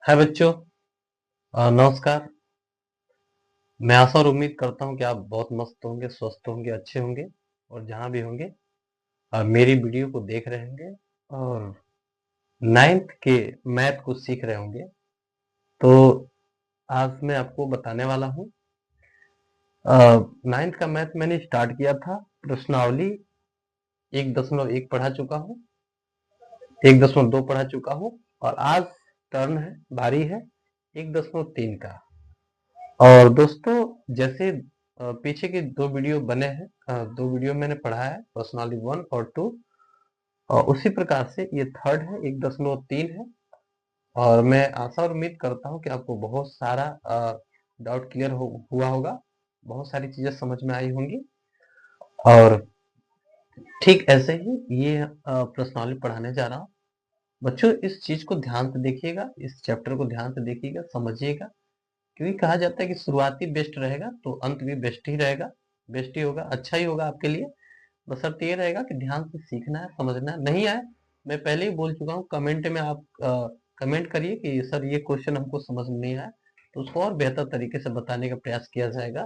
हाय बच्चों। नमस्कार। मैं आशा और उम्मीद करता हूँ कि आप बहुत मस्त होंगे, स्वस्थ होंगे, अच्छे होंगे और जहाँ भी होंगे मेरी वीडियो को देख रहे होंगे और नाइन्थ के मैथ को सीख रहे होंगे। तो आज मैं आपको बताने वाला हूँ। नाइन्थ का मैथ मैंने स्टार्ट किया था, प्रश्नावली 1.1 पढ़ा चुका हूँ, 1.2 पढ़ा चुका हूँ और आज टर्न है, बारी है 1.3 का। और दोस्तों, जैसे पीछे के दो वीडियो बने हैं, दो वीडियो मैंने पढ़ा है, पर्सनाली 1 और 2, और उसी प्रकार से ये थर्ड है, 1.3 है। और मैं आशा और उम्मीद करता हूँ कि आपको बहुत सारा डाउट क्लियर हुआ होगा, बहुत सारी चीजें समझ में आई होंगी। और ठीक ऐसे ही ये पर्सनाली पढ़ाने जा रहा हूँ। बच्चों, इस चीज को ध्यान से देखिएगा, इस चैप्टर को ध्यान से देखिएगा, समझिएगा, क्योंकि कहा जाता है कि शुरुआती बेस्ट रहेगा तो अंत भी बेस्ट ही रहेगा, बेस्ट ही होगा, अच्छा ही होगा आपके लिए। बशर्ते ये रहेगा कि ध्यान से सीखना है, समझना है। नहीं आए, मैं पहले ही बोल चुका हूँ, कमेंट में आप कमेंट करिए कि सर ये क्वेश्चन हमको समझ में नहीं आया, तो उसको और बेहतर तरीके से बताने का प्रयास किया जाएगा।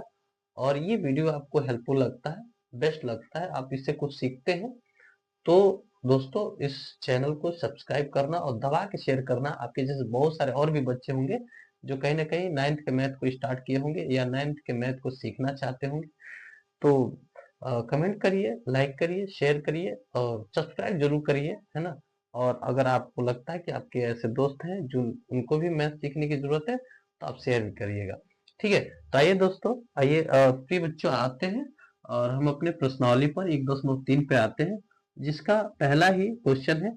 और ये वीडियो आपको हेल्पफुल लगता है, बेस्ट लगता है, आप इससे कुछ सीखते हैं, तो दोस्तों इस चैनल को सब्सक्राइब करना और दबा के शेयर करना। आपके जैसे बहुत सारे और भी बच्चे होंगे जो कहीं ना कहीं नाइन्थ के मैथ को स्टार्ट किए होंगे या नाइन्थ के मैथ को सीखना चाहते होंगे। तो कमेंट करिए, लाइक करिए, शेयर करिए और सब्सक्राइब जरूर करिए, है ना। और अगर आपको लगता है कि आपके ऐसे दोस्त हैं जो उनको भी मैथ सीखने की जरूरत है, तो आप शेयर भी करिएगा। ठीक है, तो आइए दोस्तों, आइए प्रिय बच्चों आते हैं और हम अपने प्रश्नावली पर 1.3 पे आते हैं, जिसका पहला ही क्वेश्चन है।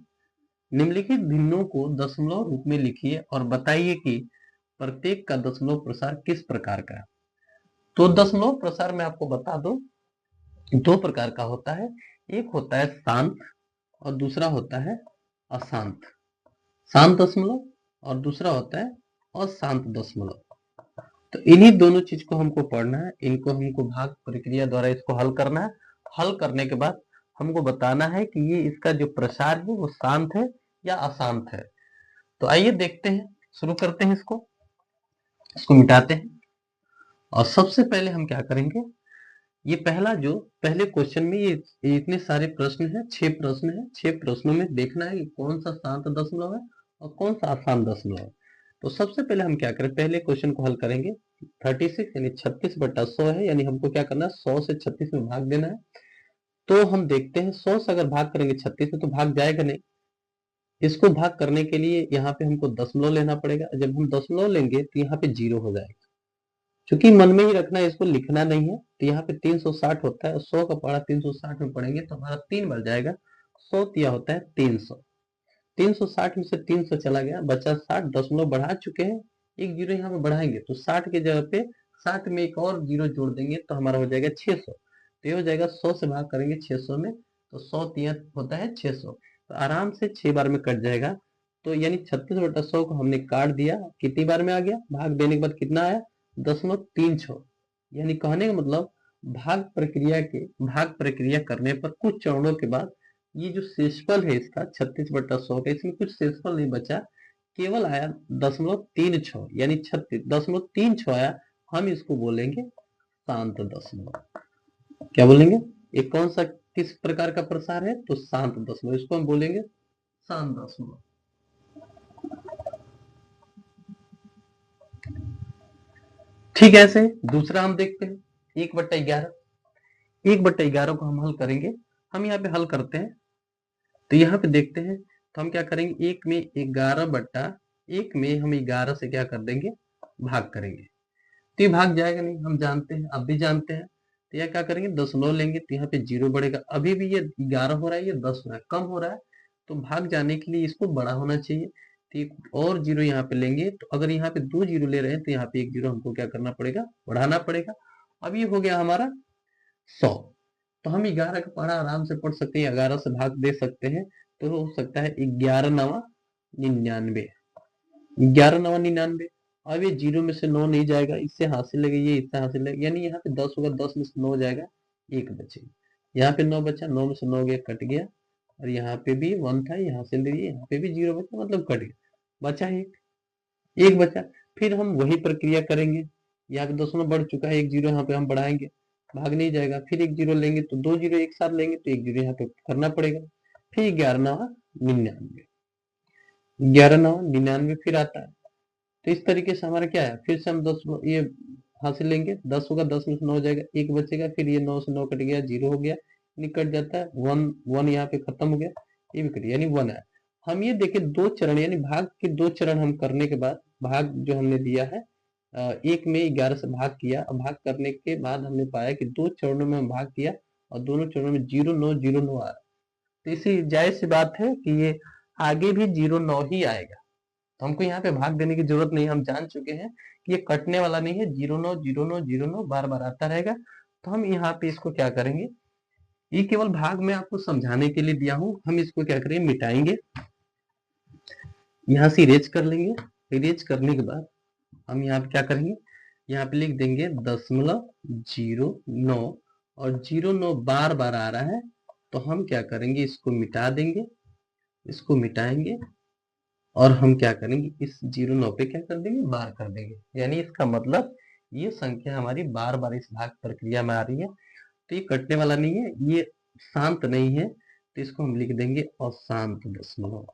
निम्नलिखित भिन्नों को दशमलव रूप में लिखिए और बताइए कि प्रत्येक का दशमलव प्रसार किस प्रकार का है। तो दशमलव प्रसार मैं आपको बता दूं, दो प्रकार का होता है। एक होता है शांत और दूसरा होता है अशांत। शांत दशमलव और दूसरा होता है अशांत दशमलव। तो इन्हीं दोनों चीज को हमको पढ़ना है, इनको हमको भाग प्रक्रिया द्वारा इसको हल करना है। हल करने के बाद हमको बताना है कि ये इसका जो प्रसार है वो शांत है या अशांत है। तो आइए देखते हैं, शुरू करते हैं, इसको मिटाते हैं। और सबसे पहले हम क्या करेंगे, ये पहला जो पहले क्वेश्चन में ये इतने सारे प्रश्न हैं, 6 प्रश्न हैं, 6 प्रश्नों में देखना है कि कौन सा शांत दशमलव है और कौन सा अशांत दशमलव है। तो सबसे पहले हम क्या करें, पहले क्वेश्चन को हल करेंगे। 36 यानी 36/100 है, यानी हमको क्या करना है, 100 से 36 में भाग देना है। तो हम देखते हैं 100 से अगर भाग करेंगे 36 में तो भाग जाएगा नहीं। इसको भाग करने के लिए यहाँ पे हमको दशमलव लेना पड़ेगा। जब हम दशमलव लेंगे तो यहाँ पे 0 हो जाएगा। क्योंकि मन में ही रखना है, इसको लिखना नहीं है। तो यहाँ पे 360 होता है और 100 का पढ़ा 360 में पढ़ेंगे तो हमारा 3 बढ़ जाएगा। 100 दिया होता है 300, 360 में से 300 चला गया, बचा 60, दशमलव बढ़ा चुके हैं, एक जीरो यहाँ पे बढ़ाएंगे तो 60 के जगह पे 60 में एक और जीरो जोड़ देंगे तो हमारा हो जाएगा 600। तो ये हो जाएगा 100 से भाग करेंगे 600 में, तो 100 तिया होता है 600, तो आराम से 6 बार में कट जाएगा। तो यानी 36/100 को हमने काट दिया, कितनी बार में आ गया, भाग देने के बाद कितना आया, 0.36। यानी कहने का मतलब भाग प्रक्रिया करने पर कुछ चरणों के बाद ये जो शेषफल है इसका 36/100 का, इसमें कुछ शेषफल नहीं बचा, केवल आया 0.36, यानी 36.36 आया। हम इसको बोलेंगे शांत दशमलव। क्या बोलेंगे, ये कौन सा किस प्रकार का प्रसार है, तो शांत दशमलव, इसको हम बोलेंगे शांत दशमलव। ठीक है, ऐसे दूसरा हम देखते हैं 1/11। 1/11 को हम हल करेंगे। हम यहाँ पे हल करते हैं तो यहाँ पे देखते हैं, तो हम क्या करेंगे, 1 में 11/1 में हम 11 से क्या कर देंगे, भाग करेंगे। तो ये भाग जाएगा नहीं, हम जानते हैं, अब भी जानते हैं। तो यह क्या करेंगे, दशमलव लेंगे तो यहाँ पे 0 बढ़ेगा। अभी भी ये 11 हो रहा है, ये 10 हो रहा है, कम हो रहा है। तो भाग जाने के लिए इसको बड़ा होना चाहिए। तो एक और जीरो यहाँ पे लेंगे, तो अगर यहाँ पे 2 जीरो ले रहे हैं तो यहाँ पे एक जीरो हमको क्या करना पड़ेगा, बढ़ाना पड़ेगा। अब ये हो गया हमारा 100। तो हम 11 का पढ़ा आराम से पढ़ सकते हैं, 11 से भाग दे सकते हैं। तो हो सकता है 11×9 = 99, 11×9 = 99। अब ये जीरो में से 9 नहीं जाएगा, इससे हासिल लगे, ये इससे हासिल लगे, यानी यहाँ पे 10 होगा, 10 में से 9 जाएगा, एक बचेगा। यहाँ पे 9 बचा, 9 में से 9 गया, कट गया। और यहाँ पे भी 1 था, यहाँ से ले लिए, यहाँ पे भी 0 बचा, मतलब कट गया, बचा एक। एक बचा, फिर हम वही प्रक्रिया करेंगे। यहाँ पे दशमलव बढ़ चुका है, एक जीरो यहाँ पे हम बढ़ाएंगे, भाग नहीं जाएगा। फिर एक जीरो लेंगे तो दो जीरो एक साथ लेंगे तो एक जीरो यहाँ पे करना पड़ेगा। फिर 11×9 = 99, 11×9 = 99 फिर आता है। तो इस तरीके से हमारा क्या है, फिर से हम 10 ये हासिल लेंगे, 10 होगा, 10 में से 9 जाएगा, एक बचेगा, फिर ये 9 से 9 कट गया, जीरो हो गया, निकट जाता है, वन यहाँ पे खत्म हो गया, ये भी कट गया, यानी 1 है। हम ये देखें दो चरण, यानी भाग के दो चरण हम करने के बाद, भाग जो हमने दिया है एक में 11 से भाग किया, और भाग करने के बाद हमने पाया कि दो चरणों में हम भाग किया और दोनों चरणों में 0 9 0 9 आ रहा है। तो इसी जायज सी बात है कि ये आगे भी 0 9 ही आएगा। तो हमको यहाँ पे भाग देने की जरूरत नहीं, हम जान चुके हैं कि ये कटने वाला नहीं है, 0 9 0 9 0 9 बार बार आता रहेगा। तो हम यहाँ पे इसको क्या करेंगे, ये केवल भाग में आपको समझाने के लिए दिया हूं, हम इसको क्या करेंगे, मिटाएंगे, यहाँ से इरेज कर लेंगे। इरेज करने के बाद हम यहाँ पे क्या करेंगे, यहाँ पे लिख देंगे 0.09, और 0 9 बार बार आ रहा है, तो हम क्या करेंगे, इसको मिटा देंगे, इसको मिटाएंगे, और हम क्या करेंगे, इस 0 9 पे क्या कर देंगे, बार कर देंगे। यानी इसका मतलब ये संख्या हमारी बार बार इस भाग प्रक्रिया में आ रही है, तो ये कटने वाला नहीं है, ये शांत नहीं है, तो इसको हम लिख देंगे अशांत दशमलव,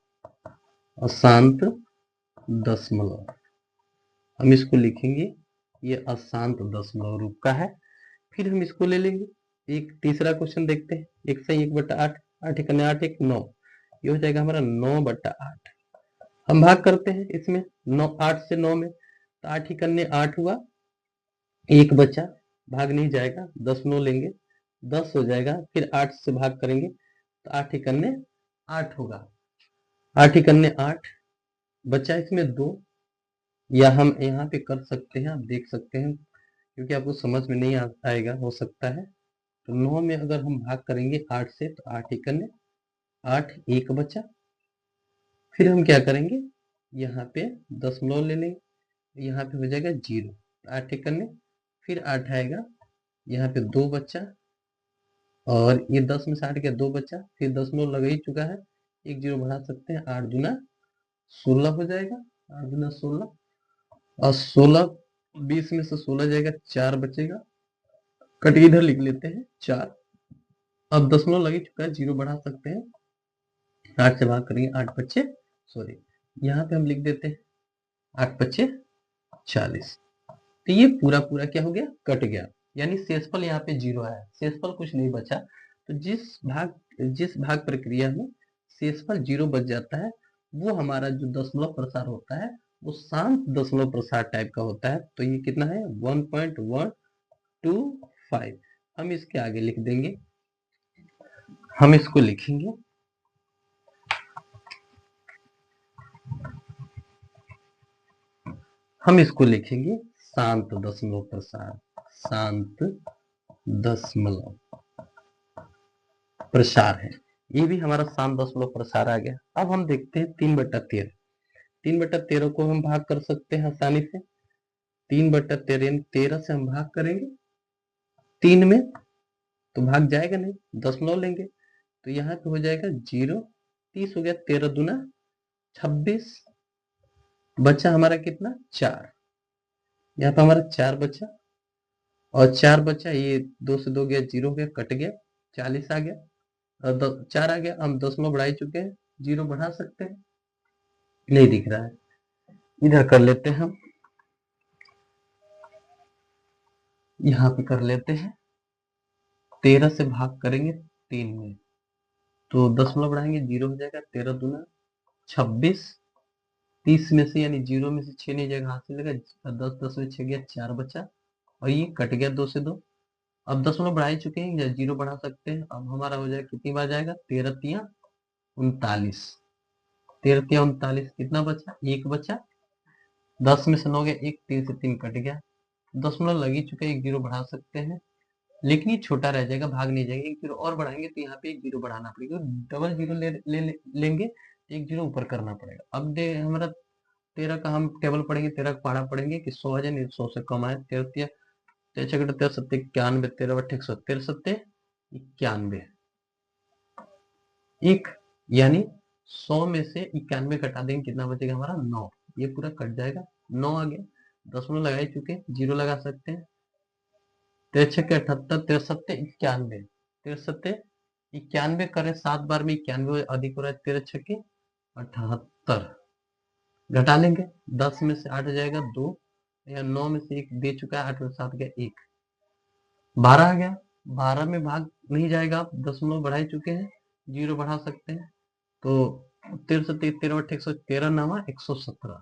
अशांत दशमलव। हम इसको लिखेंगे, ये अशांत दशमलव रूप का है। फिर हम इसको ले लेंगे, एक तीसरा क्वेश्चन देखते हैं, 1/8, 8 × 8 = 9, ये हो जाएगा हमारा 9/8। हम भाग करते हैं इसमें 9 8 से 9 में, तो 8 × 8 हुआ, एक बचा, भाग नहीं जाएगा, 10 9 लेंगे, 10 हो जाएगा, फिर 8 से भाग करेंगे तो 8 × 8 होगा, 8 × 8 बचा, इसमें 2, या हम यहाँ पे कर सकते हैं, आप देख सकते हैं, क्योंकि आपको समझ में नहीं आएगा हो सकता है। तो 9 में अगर हम भाग करेंगे 8 से, तो 8 × 8 एक बचा, फिर हम क्या करेंगे, यहाँ पे दशमलव ले लेंगे, यहाँ पे हो जाएगा 0, 8 × फिर 8 आएगा, यहाँ पे 2 बचा, और ये 10 में से 8 गया, 2 बचा, फिर दशमलव लग ही चुका है, एक जीरो बढ़ा सकते हैं, 8 दूना 16 हो जाएगा, 8 दूना 16, और 16 20 में से 16 जाएगा, 4 बचेगा, कट इधर लिख लेते हैं 4। अब दशमलव लग ही चुका है, जीरो बढ़ा सकते हैं, 8 से भाग करेंगे, 8 बच्चे सॉरी, यहाँ पे हम लिख देते हैं 8 बच्चे 40। तो ये पूरा पूरा क्या हो गया, कट गया, यानी शेषफल यहाँ पे 0 है, शेषफल कुछ नहीं बचा। तो जिस भाग प्रक्रिया में शेषफल 0 बच जाता है, वो हमारा जो दशमलव प्रसार होता है वो शांत दशमलव प्रसार टाइप का होता है। तो ये कितना है, 1.125। हम इसके आगे लिख देंगे, हम इसको लिखेंगे, हम इसको लिखेंगे शांत दशमलव प्रसार, शांत दशमलव प्रसार है, ये भी हमारा शांत दशमलव प्रसार आ गया। अब हम देखते हैं 3/13, 3/13 को हम भाग कर सकते हैं आसानी से, 3/13 यानी 13 से हम भाग करेंगे 3 में, तो भाग जाएगा नहीं, दशमलव लेंगे, तो यहाँ पे हो जाएगा 0, 30 हो गया, 13 दूना 26, बचा हमारा कितना, 4, यहाँ पे हमारा 4 बचा, और 4 बचा, ये 2 से 2 गया, 0 हो गया, कट गया, 40 आ गया, और 4 आ गया, हम दशमलव बढ़ा ही चुके हैं, 0 बढ़ा सकते हैं, नहीं दिख रहा है, इधर कर लेते हैं हम, यहाँ पे कर लेते हैं, 13 से भाग करेंगे 3 में, तो दशमलव बढ़ाएंगे, 0 हो जाएगा, 13 दूना 26, 30 में से यानी 0 में से 6 नहीं जाएगा, हाथ से लगा, 10 10 में 6 गया, 4 बचा, और ये कट गया 2 से 2। अब दशमलव बढ़ा ही चुके हैं, या 0 बढ़ा सकते हैं, अब हमारा हो जाएगा, कितनी बार जाएगा, 13 तिया 39, 13 तिया 39, कितना बचा, 1 बचा, 10 में से 9 गया, 1, 3 से 3 कट गया, दशमलव लग ही चुके हैं, 1 0 बढ़ा सकते हैं, लेकिन ये छोटा रह जाएगा, भाग नहीं जाएगा, 1 0 और बढ़ाएंगे तो यहाँ पे 1 0 बढ़ाना पड़ेगा, डबल 0 लेंगे, 1 0 ऊपर करना पड़ेगा। अब दे हमारा 13 का हम टेबल पढ़ेंगे, 13 का पढ़ा पढ़ेंगे कि 100 आ जाए, नहीं 100 से कम आए, 13 तिया 13 13 सत्ते 91, 13 बट्टे 113 सत्ते 91, एक, यानी 100 में से 91 घटा देंगे, कितना बचेगा हमारा, 9, ये पूरा कट जाएगा, 9 आ गया, दशमलव लगा ही चुके, जीरो लगा सकते हैं। 73 73 91 91 करें 7 बार में 91 अधिक हो रहा है, 13 78 घटा लेंगे, 10 में से 8 जाएगा 2, या 9 में से 1 दे चुका है, 8 में 7 गया 1, 12 आ गया, 12 में भाग नहीं जाएगा, आप दशमलव बढ़ा ही चुके हैं, जीरो बढ़ा सकते हैं, तो 13 13 113 नवा 117,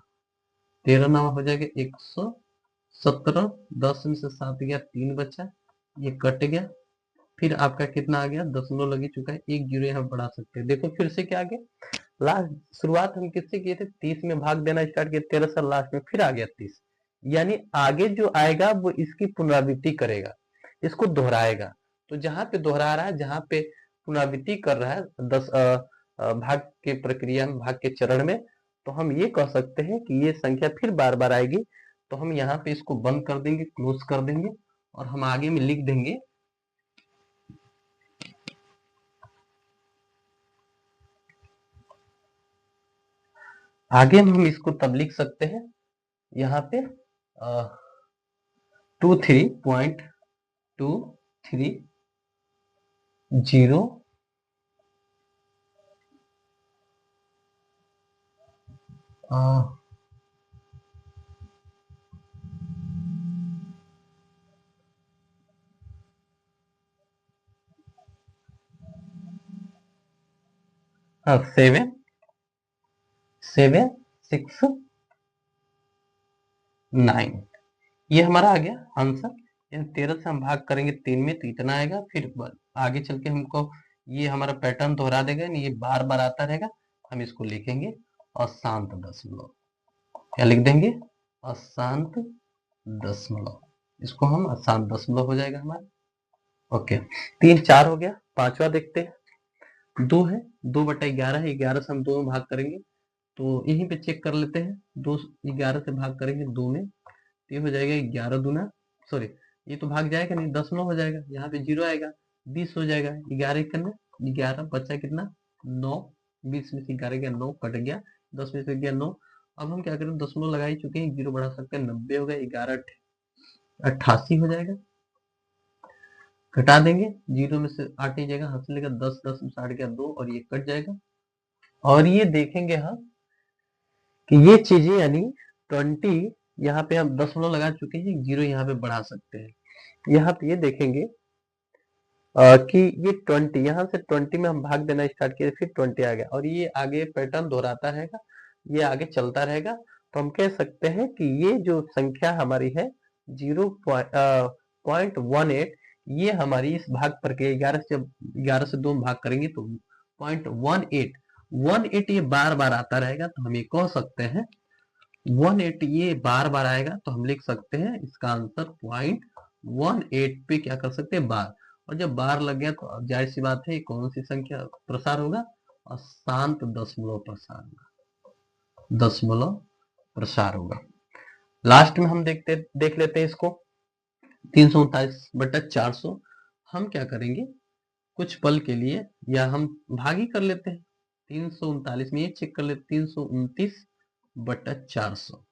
13 नवा हो जाएगा 117, 10 में से 7 गया 3 बचा, ये कट गया, फिर आपका कितना आ गया, दशमलव लग ही चुका है, एक जीरो यहाँ बढ़ा सकते हैं। देखो फिर से क्या आ गया, लास्ट शुरुआत हम किससे किए थे, 30 में भाग देना स्टार्ट किया, 13 से लास्ट में फिर आ गया 30, यानी आगे जो आएगा वो इसकी पुनरावृत्ति करेगा, इसको दोहराएगा। तो जहां पे दोहरा रहा है, जहां पे पुनरावृत्ति कर रहा है 10 भाग के प्रक्रिया में, भाग के चरण में, तो हम ये कह सकते हैं कि ये संख्या फिर बार बार आएगी, तो हम यहाँ पे इसको बंद कर देंगे, क्लोज कर देंगे, और हम आगे में लिख देंगे आगे हम इसको तब लिख सकते हैं यहाँ पे 23.230 7 7 6 9, ये हमारा आ गया आंसर। 13 से हम भाग करेंगे 3 में तो इतना आएगा, फिर आगे चल के हमको ये हमारा पैटर्न दोहरा देगा, ये बार बार आता रहेगा, हम इसको लिखेंगे अशांत दशमलव, क्या लिख देंगे, अशांत दशमलव, इसको हम अशांत दशमलव हो जाएगा हमारा। ओके, 3 4 हो गया, पांचवा देखते हैं, 2 है, 2/11 है, 11 से हम 2 में भाग करेंगे, तो यहीं पे चेक कर लेते हैं, 2 11 से भाग करेंगे 2 में, तो ये हो जाएगा 11 दूना, सॉरी ये तो भाग जाएगा नहीं, दशमलव हो जाएगा, यहाँ पे जीरो आएगा, 20 हो जाएगा, 11 करना 11 बचा कितना 9, 20 में से 11 गया 9 कट गया, 10 में से गया 9, अब हम क्या करें, दशमलव लगा ही चुके हैं, जीरो बढ़ा सकते हैं, 90 हो गया, 11 88 हो जाएगा, घटा देंगे, जीरो में से 8 ही जाएगा, हाथ से लेगा 10 10 में से 8 गया 2, और ये कट जाएगा, और ये देखेंगे हम कि ये चीजें यानी 20, यहाँ पे हम दशमलव लगा चुके हैं, जीरो यहाँ पे बढ़ा सकते हैं, यहाँ पे ये देखेंगे कि ये 20, यहाँ से 20 में हम भाग देना स्टार्ट किए, फिर 20 आ गया, और ये आगे पैटर्न दोहराता रहेगा, ये आगे चलता रहेगा, तो हम कह सकते हैं कि ये जो संख्या हमारी है 0.18, ये हमारी इस भाग प्रक्रिया 11 से 2 में भाग करेंगे तो 0.18 ये बार बार आता रहेगा, तो हम ये कह सकते हैं 18 ये बार बार आएगा, तो हम लिख सकते हैं इसका आंसर 0.18 पे क्या कर सकते हैं, बार, और जब बार लग गया तो जाहिर सी बात है कौन सी संख्या प्रसार होगा, अशांत दशमलव प्रसार होगा, दशमलव प्रसार होगा। लास्ट में हम देख लेते हैं इसको 339/400, हम क्या करेंगे कुछ पल के लिए, या हम भागी कर लेते हैं 339 में, ये चेक कर लेते 329/400,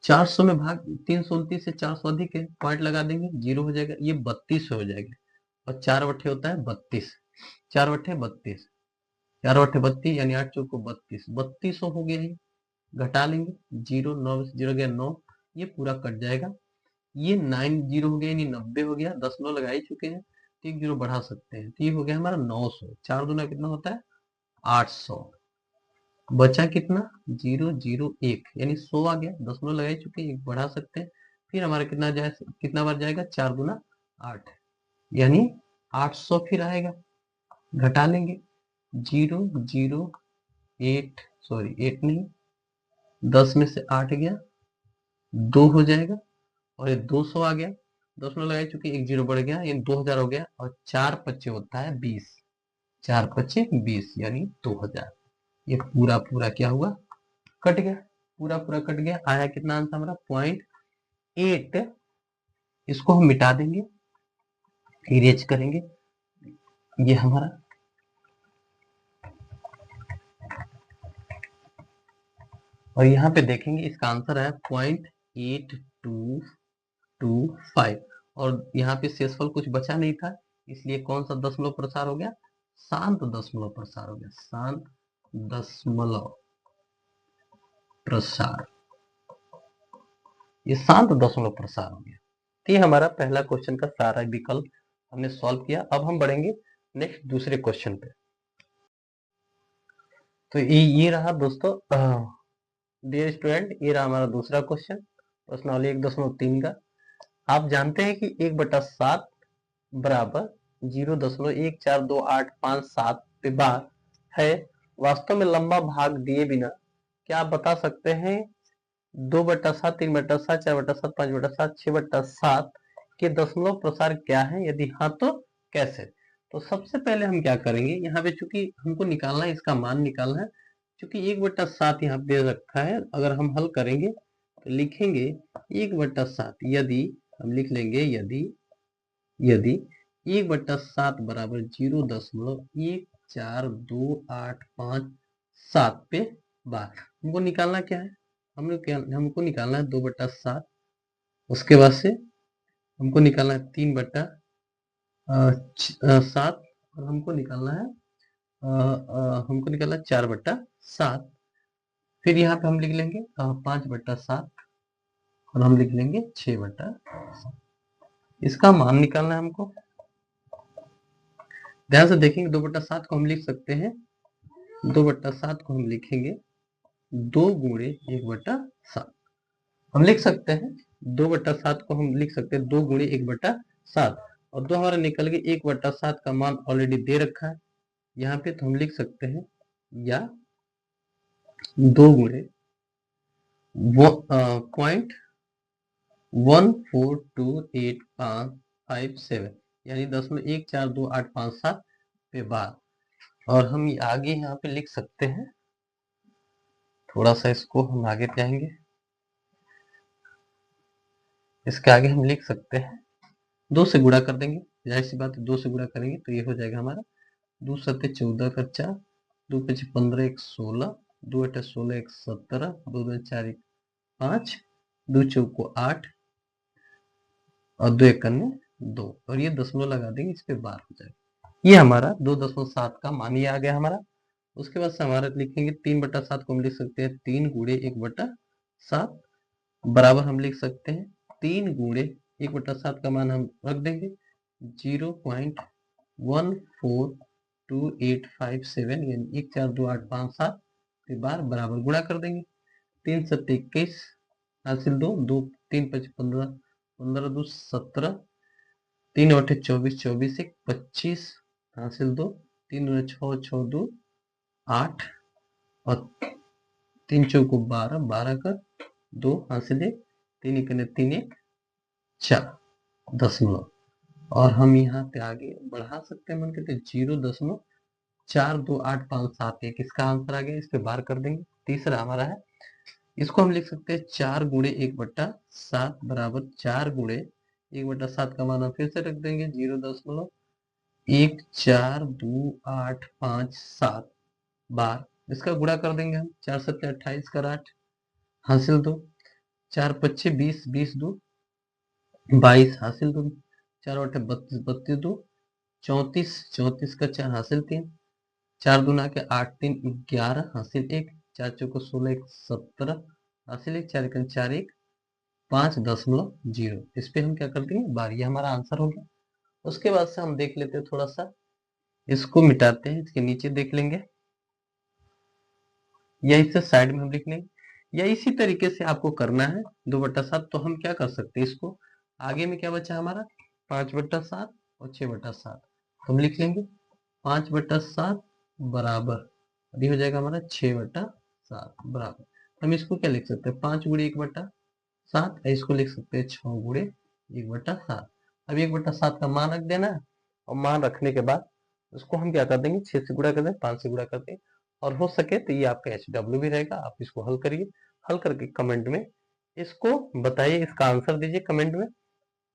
400 में भाग 329 से 400 अधिक है, पॉइंट लगा देंगे, जीरो हो जाएगा, ये 32 हो जाएगा, और 4 बट्टे होता है 32, 4 बट्टे 32, 4 बट्टे 32 यानी 8 चौको 32, 3200 हो गया है, घटा लेंगे, जीरो 9 से जीरो गया 9, ये पूरा कट जाएगा, ये 90 हो गया यानी 90 हो गया, दशमलव लगा ही चुके हैं, तो एक जीरो बढ़ा सकते हैं, तो ये हो गया हमारा 900, 4 दूना कितना होता है 800, बचा कितना 001 यानी 100 आ गया, दशमलव लगा ही चुके, एक बढ़ा सकते हैं, फिर हमारा कितना बार जाएगा 4 दूना 8 यानी 800 फिर आएगा, घटा लेंगे, 008 सॉरी 8 नहीं, 10 में से 8 गया 2 हो जाएगा, और ये 200 आ गया, दशमलव लगा चुके, एक जीरो बढ़ गया यानी 2000 हो गया, और 4 पच्चे होता है 20, 4 पच्चे 20 यानी 2000, ये पूरा पूरा क्या हुआ कट गया, पूरा पूरा कट गया, आया कितना आंसर हमारा 0.8, इसको हम मिटा देंगे, इरेज करेंगे, ये हमारा और यहाँ पे देखेंगे इसका आंसर है 0.8225 और यहाँ पे शेषफल कुछ बचा नहीं था, इसलिए कौन सा दशमलव प्रसार हो गया, शांत दशमलव प्रसार हो गया, शांत दशमलव प्रसार, ये शांत दशमलव प्रसार हो गया। तो ये हमारा पहला क्वेश्चन का सारा विकल्प हमने सॉल्व किया। अब हम बढ़ेंगे नेक्स्ट दूसरे क्वेश्चन पे। तो ये रहा दोस्तों डियर स्टूडेंट, ये रहा हमारा दूसरा क्वेश्चन प्रश्नावली 1.3 का। आप जानते हैं कि 1/7 बराबर 0.142857 पे बार है। वास्तव में लंबा भाग दिए बिना क्या आप बता सकते हैं 2/7, 3/7, 4/7, 5/7, 6/7 के दशमलव प्रसार क्या है? यदि हाँ तो कैसे? तो सबसे पहले हम क्या करेंगे, यहाँ पे चूंकि हमको निकालना है, इसका मान निकालना है, चूंकि 1/7 यहाँ पे दे रखा है, अगर हम हल करेंगे तो लिखेंगे 1/7, यदि हम लिख लेंगे यदि 1/7 बराबर 0.142857 पे बार। हमको निकालना क्या है, हमको निकालना है 2/7, उसके बाद से हमको निकालना है 3/7 और हमको निकालना है 4/7। फिर यहाँ पे हम लिख लेंगे 5/7 और हम लिख लेंगे 6/7। इसका मान निकालना है हमको। ध्यान से देखेंगे 2/7 को हम लिख सकते हैं, 2/7 को हम लिखेंगे 2 गुणे 1/7। हम लिख सकते हैं 2/7 को हम लिख सकते हैं 2 गुणे 1/7 और 2 हमारा निकल के 1/7 का मान ऑलरेडी दे रखा है यहाँ पे, तो हम लिख सकते हैं या 2 गुणे 0.142857 यानी 0.142857 पे बार। और हम आगे यहाँ पे लिख सकते हैं, थोड़ा सा इसको हम आगे जाएंगे, इसके आगे हम लिख सकते हैं 2 से गुणा कर देंगे, जाहिर सी बात है 2 से गुणा करेंगे तो ये हो जाएगा हमारा 2 7 14 का 4, 2 5 15 1 16, 2 8 16 1 17, 2 2 4 1 5, 2 चौको 8 और 2 1 2 और ये दशमलव लगा देंगे, इस पे बार हो जाएगा। ये हमारा 2.7 का मान ये आ गया हमारा। उसके बाद से हमारा लिखेंगे 3/7 को हम लिख सकते हैं 3 गुणे 1/7 बराबर हम लिख सकते हैं 3 गुणे 1/7 का मान हम रख देंगे 0.142857 यानी 142857 के बार बराबर गुणा कर देंगे। 3 7 21 हासिल 2 2 3 5 15 15 2 17, 3 8 24 24 1 25 हासिल 2, 3 2 6 6 2 8 और 3 चौको 12 12 का 2 हासिल 1, 3 1 3 1 4 दशमलव। और हम यहाँ पे आगे बढ़ा सकते हैं, मन कहते 0.42857 इसका आंसर आ गया, इस पे बार कर देंगे। तीसरा हमारा है, इसको हम लिख सकते हैं 4 गुणे 1/7 बराबर 4 गुणे 1/7 का मान हम फिर से रख देंगे 0.142857 बार, इसका गुणा कर देंगे हम 4 7 28 कर 8 हासिल 2, 4 5 20 20 2 22 हासिल 2, 4 8 32 32 2 34 34 का 4 हासिल 3, 4 दूना के 8 3 11 हासिल 1, 4 चौको 16 1 17 हासिल 1, 4 1 4 1 5.0। इस पे हम क्या कर देंगे बार, ये हमारा आंसर हो गया। उसके बाद से हम देख लेते हैं, थोड़ा सा इसको मिटाते हैं, इसके नीचे देख लेंगे या इसे साइड में हम लिख लेंगे या इसी तरीके से आपको करना है 2/7। तो हम क्या कर सकते हैं, इसको आगे में क्या बचा हमारा 5/7 और 6/7, हम लिख लेंगे 5/7 बराबर अभी हो जाएगा हमारा 6/7 बराबर, हम इसको क्या लिख सकते हैं 5 गुणे 1/7, इसको लिख सकते हैं 6 गुणे 1/7। अब 1/7 का मान रख देना है और मान रखने के बाद उसको हम क्या कर देंगे 6 से गुणा कर देंगे, 5 से गुणा कर देंगे और हो सके तो ये आपका HW भी रहेगा। आप इसको हल करिए, हल करके कमेंट में इसको बताइए, इसका आंसर दीजिए कमेंट में।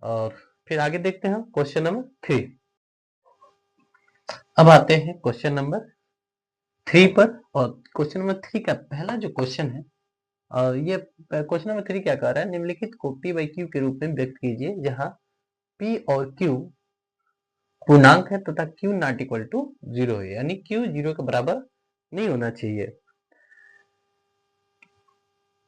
और फिर आगे देखते हैं क्वेश्चन नंबर 3। अब आते हैं क्वेश्चन नंबर 3 पर, और क्वेश्चन नंबर 3 का पहला जो क्वेश्चन है ये क्वेश्चन नंबर 3 क्या कह रहा है, निम्नलिखित को P बाई Q के रूप में व्यक्त कीजिए जहां P और Q पूर्णांक है तथा Q नॉट इक्वल टू 0 है, यानी Q 0 के बराबर नहीं होना चाहिए।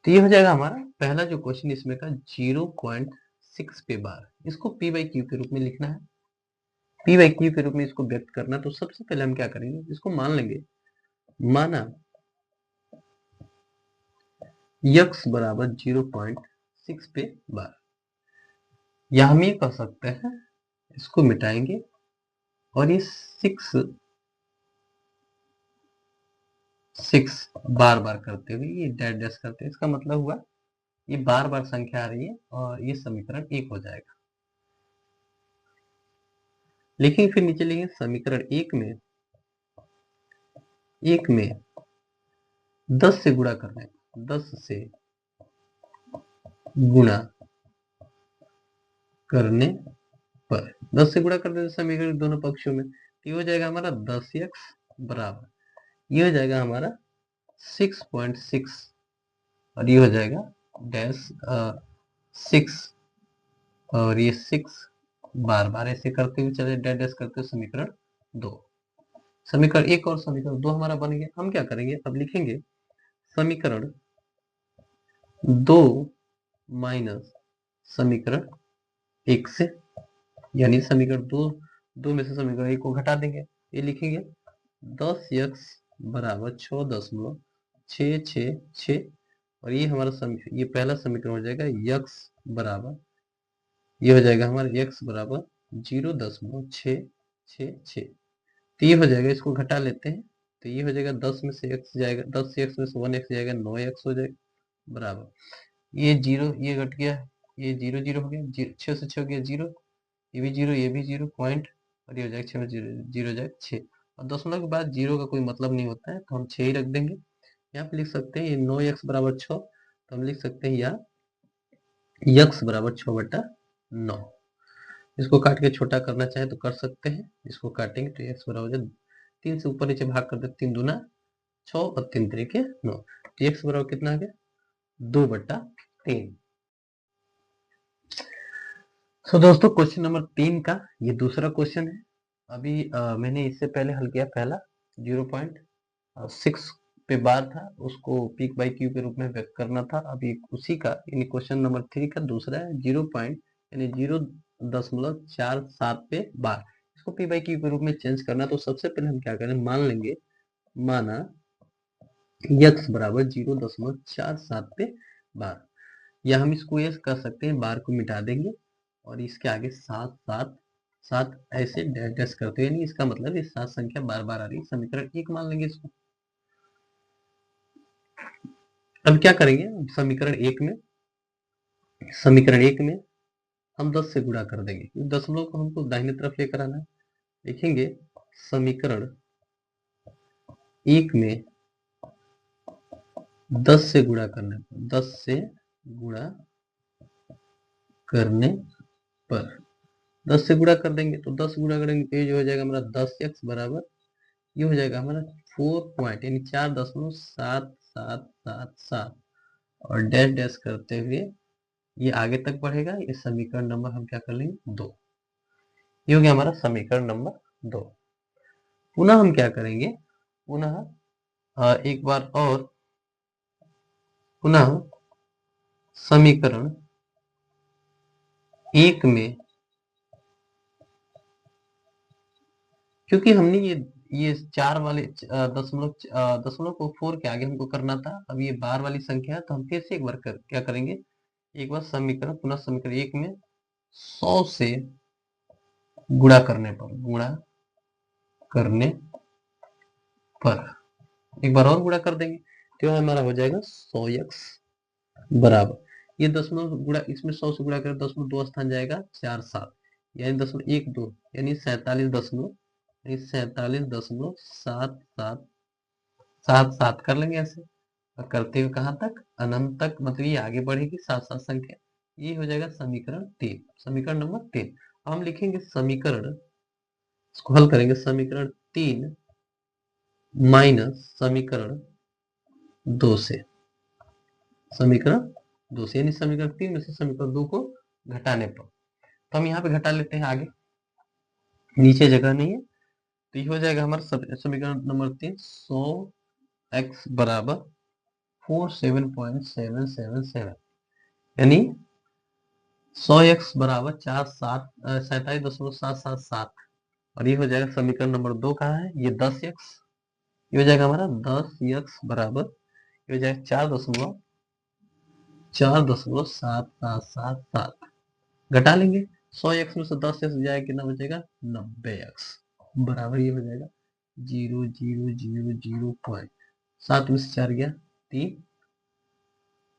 तो ये हो जाएगा हमारा पहला जो क्वेश्चन इसमें का 0.6 पे बार, इसको P बाई Q के रूप में लिखना है, P बाई Q के रूप में इसको व्यक्त करना। तो सबसे पहले हम क्या करेंगे, इसको मान लेंगे, माना x बराबर 0.6 पे बार, या हम ये कह सकते हैं, इसको मिटाएंगे और ये 6 बार बार करते हुए ये डैश डैश करते हैं, इसका मतलब हुआ ये बार बार संख्या आ रही है और ये समीकरण 1 हो जाएगा। लेकिन फिर नीचे लिखेंगे समीकरण 1 में 10 से गुणा करने, 10 से गुणा करने पर, 10 से गुणा कर देते समीकरण दोनों पक्षों में, तो ये हो जाएगा हमारा 10x बराबर, ये हो जाएगा हमारा 6.6 और ये हो जाएगा डैश 6 और ये 6 बार बार ऐसे करते हुए चले डैश डैश करते हुए समीकरण 2, समीकरण 1 और समीकरण 2 हमारा बन गया। हम क्या करेंगे, अब लिखेंगे समीकरण 2 माइनस समीकरण 1 से, यानी समीकरण 2 में से समीकरण 1 को घटा देंगे, ये लिखेंगे 10x बराबर 6.666 और ये हमारा ये पहला समीकरण हो जाएगा x बराबर, ये हो जाएगा हमारा x बराबर 0.666, तो ये हो जाएगा, इसको घटा लेते हैं, तो ये हो जाएगा 10 में से x जाएगा, 10 से x में से 1x जाएगा, 9x हो जाएगा बराबर, ये 0 ये घट गया, ये 0 0 हो गया, 6 से 6 हो गया 0, ये भी 0 ये भी 0 पॉइंट और ये हो जाएगा 6 में 0 हो जाएगा 6, और दशमलव के बाद 0 का कोई मतलब नहीं होता है तो हम 6 ही रख देंगे। यहाँ पे लिख सकते हैं ये 9x बराबर 6, तो हम लिख सकते हैं या x बराबर 6/9, इसको काट के छोटा करना चाहे तो कर सकते हैं, इसको काटेंगे तो x बराबर 3 से ऊपर नीचे भाग कर दे, 3 दूना 6 और 3 तरीके 9, तो x बराबर कितना आ गया 2/3। तो दोस्तों क्वेश्चन नंबर 3 का ये दूसरा क्वेश्चन है। अभी मैंने इससे पहले हल किया पहला 0.6 पे बार था, उसको P बाई Q के रूप में व्यक्त करना था। अभी उसी का यानी क्वेश्चन नंबर 3 का दूसरा है 0.47 पे बार, इसको P बाई Q के रूप में चेंज करना। तो सबसे पहले हम क्या करें, मान लेंगे, माना x बराबर 0.47 पे बार, या हम इसको ये कर सकते हैं, बार को मिटा देंगे और इसके आगे 7 7 7 ऐसे डैश डैश करते हैं, इसका मतलब ये 7 संख्या बार बार आ रही है, समीकरण 1 मान लेंगे इसको। अब क्या करेंगे, समीकरण 1 में हम 10 से गुणा कर देंगे, क्योंकि दशमलव को हमको दाहिने तरफ लेकर आना है। लिखेंगे समीकरण 1 में 10 से गुणा करने पर, 10 से गुणा करने पर 10 से गुणा कर देंगे, तो 10 गुणा करेंगे तो ये जो हो जाएगा हमारा 10x बराबर, ये हो जाएगा हमारा 4 पॉइंट यानी 4.7777 और डैश डैश करते हुए ये आगे तक बढ़ेगा, ये समीकरण नंबर हम क्या कर लेंगे 2, ये हो गया हमारा समीकरण नंबर 2। पुनः हम क्या करेंगे, पुनः एक बार और, पुनः समीकरण 1 में, क्योंकि हमने ये 4 वाले दशमलव को 4 के आगे हमको करना था, अब ये बार वाली संख्या है तो हम फिर से एक बार क्या करेंगे, एक बार समीकरण पुनः समीकरण 1 में 100 से गुणा करने पर एक बार और गुणा कर देंगे, तो हमारा हो जाएगा 100x बराबर, ये दशमलव गुणा, इसमें 100 से गुणा करें, दशमलव 2 स्थान जाएगा 4 7 यानी 0.12 यानी 47.77 कर लेंगे ऐसे, और करते हुए कहाँ तक, अनंत तक, मतलब ये आगे बढ़ेगी 7 7 संख्या, ये हो जाएगा समीकरण 3, समीकरण नंबर 3। हम लिखेंगे समीकरण, इसको हल करेंगे, समीकरण 3 माइनस समीकरण 2 से, समीकरण 2 से, यानी समीकरण 3 में से समीकरण 2 को घटाने पर। तो हम यहाँ पे घटा लेते हैं आगे, नीचे जगह नहीं है, तो ये हो जाएगा हमारा समीकरण नंबर 3, 100x बराबर 47.777, यानी 100x बराबर 47.777, और ये हो जाएगा समीकरण नंबर 2 कहाँ है, ये 10x, ये हो जाएगा हमारा 10x बराबर, ये हो जाएगा 4.777, घटा लेंगे 100x में से 10x जाएगा, कितना बचेगा 90x, बराबर ये हो जाएगा 0.7 में से 4 गया 3,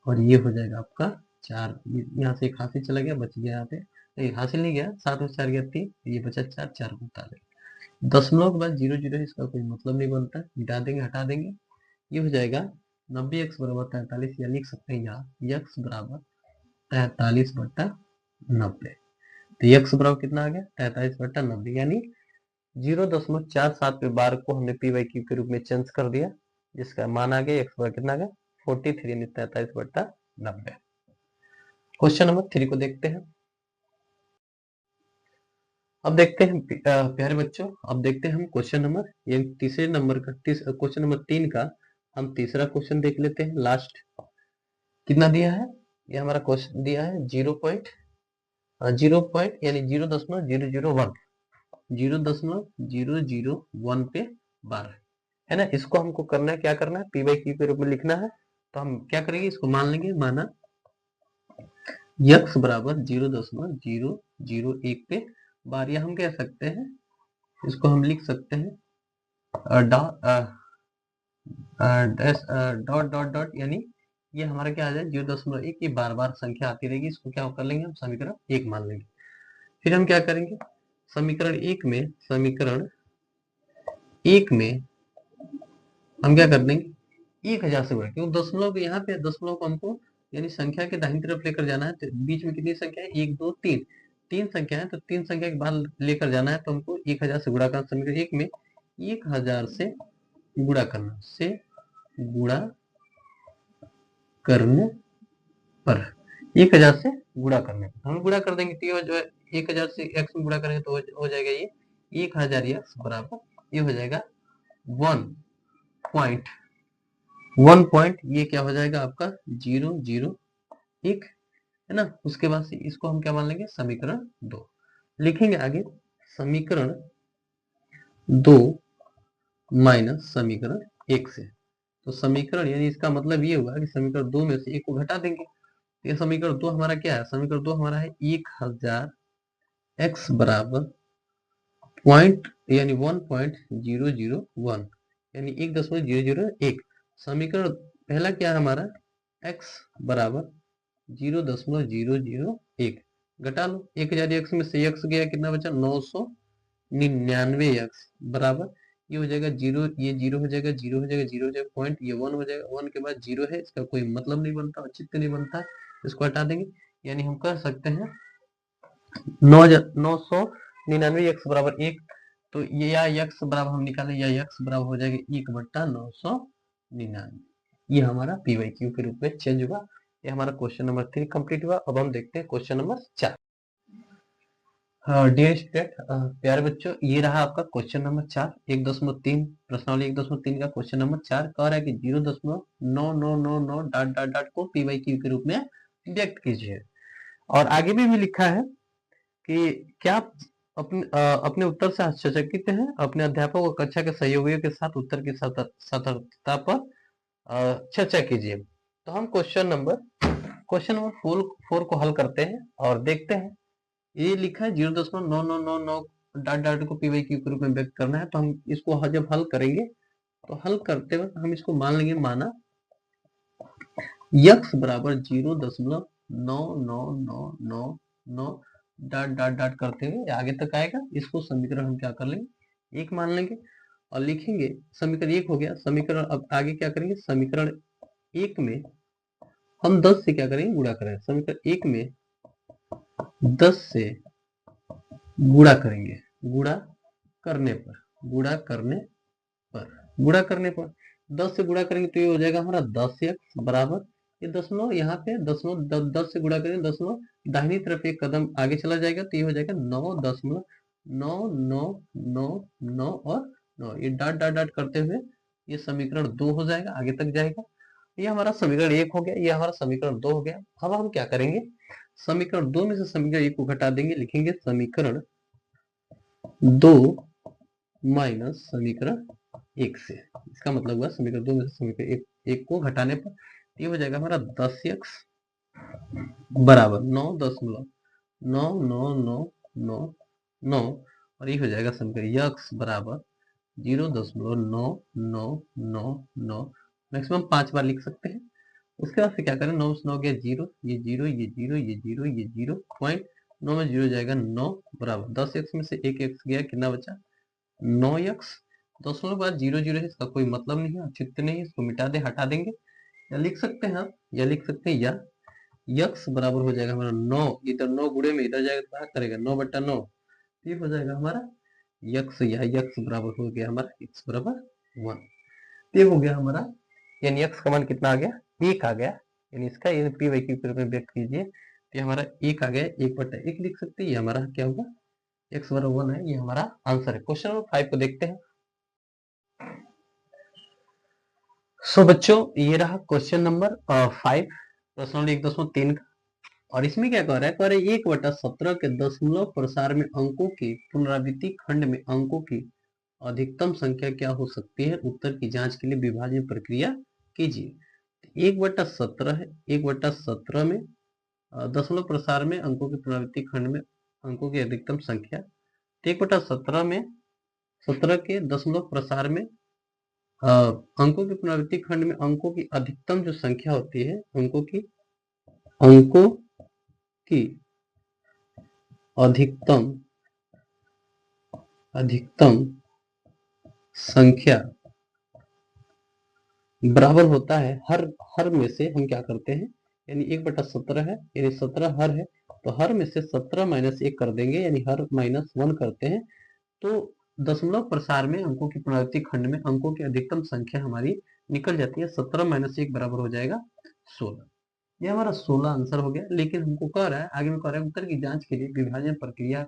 और ये हो जाएगा आपका 4, यहाँ से एक हासिल चला गया, बच गया यहाँ पे, नहीं हासिल नहीं गया, 7 में से 4 गया 3, ये बचा 4, 4 45, दशमलव के बाद 0 है, इसका कोई मतलब नहीं बनता, मिटा देंगे, हटा देंगे, ये हो जाएगा 90x बराबर 43, या लिख सकते हैं यहाँ x बराबर 43/90, तो x बराबर कितना आ गया 43/90, यानी 0.47 पे बार को हमने पी वाई क्यू के रूप में चेंज कर दिया, जिसका मान आ गया x बराबर कितना आ गया 43, यानी 43/90। क्वेश्चन नंबर 3 को देखते हैं। अब देखते हैं प्यारे बच्चों, अब देखते हैं हम क्वेश्चन नंबर, ये तीसरे नंबर का क्वेश्चन नंबर 3 का हम तीसरा क्वेश्चन देख लेते हैं। लास्ट कितना दिया है, ये हमारा क्वेश्चन दिया है 0 यानी 0.001 0.001 पे बार है ना, इसको हमको करना है, क्या करना है पी बाई क्यू के रूप में लिखना है। तो हम क्या करेंगे, इसको मान लेंगे, माना x बराबर 0.001 पे बार, या हम कह सकते हैं इसको हम लिख सकते हैं डॉट डॉट डॉट, यानी ये हमारा क्या आ जाए 0.1, ये बार बार संख्या आती रहेगी, इसको क्या कर लेंगे हम समीकरण 1 मान लेंगे। फिर हम क्या करेंगे, समीकरण 1 में हम क्या कर देंगे 1000 से गुणा, क्योंकि दशमलव यहाँ पे दशमलव को हमको यानी संख्या के दाहिनी तरफ लेकर जाना है, तो बीच में कितनी संख्या है 1 2 3, 3 संख्या है, तो 3 संख्या के बाद लेकर जाना है, तो हमको 1000 से गुणा करना, समीकरण 1 में 1000 से गुणा करना, से गुणा करने पर 1000 से गुणा करने पर हम गुणा कर देंगे, तो जो है 1000 से x में गुणा करेंगे तो हो जाएगा ये 1000 x बराबर, ये हो जाएगा 1 पॉइंट, ये क्या हो जाएगा आपका 0.001 है ना। उसके बाद से इसको हम क्या मान लेंगे समीकरण 2 लिखेंगे आगे, समीकरण 2 माइनस समीकरण 1 से, तो समीकरण यानी इसका मतलब ये हुआ कि समीकरण 2 में से 1 को घटा देंगे, ये समीकरण 2 हमारा क्या है, समीकरण 2 हमारा है 1000 x बराबर पॉइंट यानी 1.001 यानी 1.001, समीकरण पहला क्या है हमारा x बराबर 0.001, घटा लो 1000 x में से x गया, कितना बचा 999 x बराबर, ये हो जाएगा 0, ये 0 हो जाएगा, 0 हो जाएगा, 0 हो जाएगा पॉइंट, ये 1 हो जाएगा, 1 के बाद 0 है, इसका कोई मतलब नहीं बनता, औचित्य नहीं बनता, इसको हटा देंगे, यानी हम कह सकते हैं 999 x बराबर 1, तो ये या x बराबर हम निकालें, या x बराबर हो जाएगा 1/999, ये हमारा पी वाई क्यू के रूप में चेंज हुआ। ये हमारा क्वेश्चन नंबर 3 कंप्लीट हुआ। अब हम देखते हैं क्वेश्चन नंबर 4। डियर स्टूडेंट, प्यारे बच्चों, ये रहा आपका क्वेश्चन नंबर 4, 1.3 प्रश्नावली 1.3 का क्वेश्चन नंबर 4 कह रहा है कि 0.9999 डॉट डॉट डॉट को पी वाई क्यू के रूप में व्यक्त कीजिए। और आगे भी लिखा है कि क्या अपने उत्तर से आश्चर्यचकित हैं, अपने अध्यापक और कक्षा के सहयोगियों के साथ उत्तर की सतर्कता पर चर्चा कीजिए। तो हम क्वेश्चन नंबर 4 को हल करते हैं और देखते हैं। ये लिखा है 0.9999 डॉट डॉट को पी वाई क्यू के रूप में व्यक्त करना है, तो हम इसको जब हल करेंगे तो हल करते वक्त हम इसको मान लेंगे, माना x बराबर 0.99999 डॉट डॉट डॉट करते हुए आगे तक आएगा, इसको समीकरण हम क्या कर लेंगे 1 मान लेंगे और लिखेंगे, समीकरण 1 हो गया। समीकरण अब आगे क्या करेंगे, समीकरण 1 में हम 10 से क्या करेंगे गुणा करेंगे, समीकरण 1 में 10 से गुणा करेंगे, गुणा करने पर 10 से गुणा करेंगे तो ये हो जाएगा हमारा 10x बराबर ये दशमलव यहाँ पे दशमलव 10 से गुणा करेंगे, दशमलव दाहिनी तरफ एक कदम आगे चला जाएगा तो ये हो जाएगा 9.99999 और 9। ये डॉट डॉट डॉट करते हुए ये समीकरण 2 हो जाएगा, आगे तक जाएगा। ये हमारा समीकरण 1 हो गया, ये हमारा समीकरण 2 हो गया। अब हम क्या करेंगे, समीकरण 2 में से समीकरण 1 को घटा देंगे, लिखेंगे समीकरण 2 माइनस समीकरण 1 से। इसका मतलब हुआ समीकरण 2 में से समीकरण 1 को घटाने पर ये हो जाएगा हमारा 10x बराबर 9.99999 और ये हो जाएगा समीकरण x बराबर 0.9999। मैक्सिमम 5 बार लिख सकते हैं। उसके बाद फिर क्या करें, 9 से 9 गया 0, ये 0, ये 0, ये 0, ये 0, पॉइंट 9 में 0 जाएगा 9 बराबर 10x में से 1x गया, कितना बचा 9x। दशमलव के बाद 0 0 है, इसका कोई मतलब नहीं है, औचित्य नहीं है, इसको मिटा दे, हटा देंगे। या लिख सकते हैं आप, या लिख सकते हैं या यक्स बराबर हो जाएगा हमारा 9, इधर 9 गुणे में इधर जाएगा तो क्या करेगा 9/9, ये हो जाएगा हमारा यक्स, या यक्स बराबर हो गया हमारा x बराबर 1। ये हो गया हमारा, यानी x का मान कितना आ गया 1 आ गया, यानी इसका ये पी वाई क्यू में व्यक्त कीजिए तो ये हमारा 1 आ गया, 1/1 लिख सकते हैं। ये हमारा क्या होगा x बराबर 1 है, ये हमारा आंसर है। क्वेश्चन नंबर 5 को देखते हैं। सो बच्चों ये रहा क्वेश्चन नंबर 5, प्रश्न नंबर 1.3 का। और इसमें क्या कह रहा है, कह रहा है 1/17 के दशमलव प्रसार में अंकों की पुनरावृत्ति खंड में अंकों की अधिकतम संख्या क्या हो सकती है, उत्तर की जांच के लिए विभाजन प्रक्रिया कीजिए। 1/17 है, 1/17 में दशमलव प्रसार में अंकों की पुनरावृत्ति खंड में अंकों की अधिकतम संख्या, 1/17 में 17 के दशमलव प्रसार में अंकों की पुनरावृत्ति खंड में अंकों की अधिकतम जो संख्या होती है, अंकों की अधिकतम संख्या बराबर होता है हर में से हम क्या करते हैं, यानी 1/17 है, यानी 17 हर है, तो हर में से 17 माइनस 1 कर देंगे, यानी हर माइनस 1 करते हैं, तो दशमलव प्रसार में अंकों की पुनरावृत्ति खंड में अंकों की अधिकतम संख्या हमारी निकल जाती है। 17 माइनस 1 बराबर हो जाएगा 16। ये हमारा 16 आंसर हो गया। लेकिन हमको कह रहा है, आगे में कह रहा है उत्तर की जांच के लिए विभाजन प्रक्रिया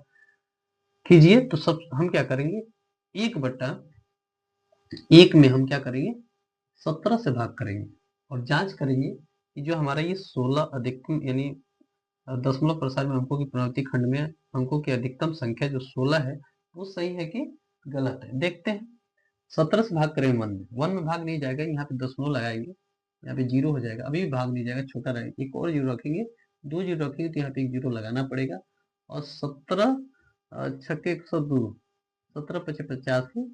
कीजिए। तो सब हम क्या करेंगे, 1/1 में हम क्या करेंगे 17 से भाग करेंगे और जांच करेंगे कि जो हमारा ये 16 अधिकतम, यानी दशमलव प्रसार में अंकों की पुनरावृत्ति खंड में अंकों की अधिकतम संख्या जो 16 है वो सही है कि गलत है। देखते हैं, 17 से भाग करेंगे 1 में भाग नहीं जाएगा, यहाँ पे दशमलव लगाएंगे, यहाँ पे 0 हो जाएगा, अभी भी भाग नहीं जाएगा, छोटा रहेगा, एक और 0 रखेंगे, 2 0 रखेंगे तो यहाँ पे एक 0 लगाना पड़ेगा। और 17 छक्के 102, 17 पचे 85,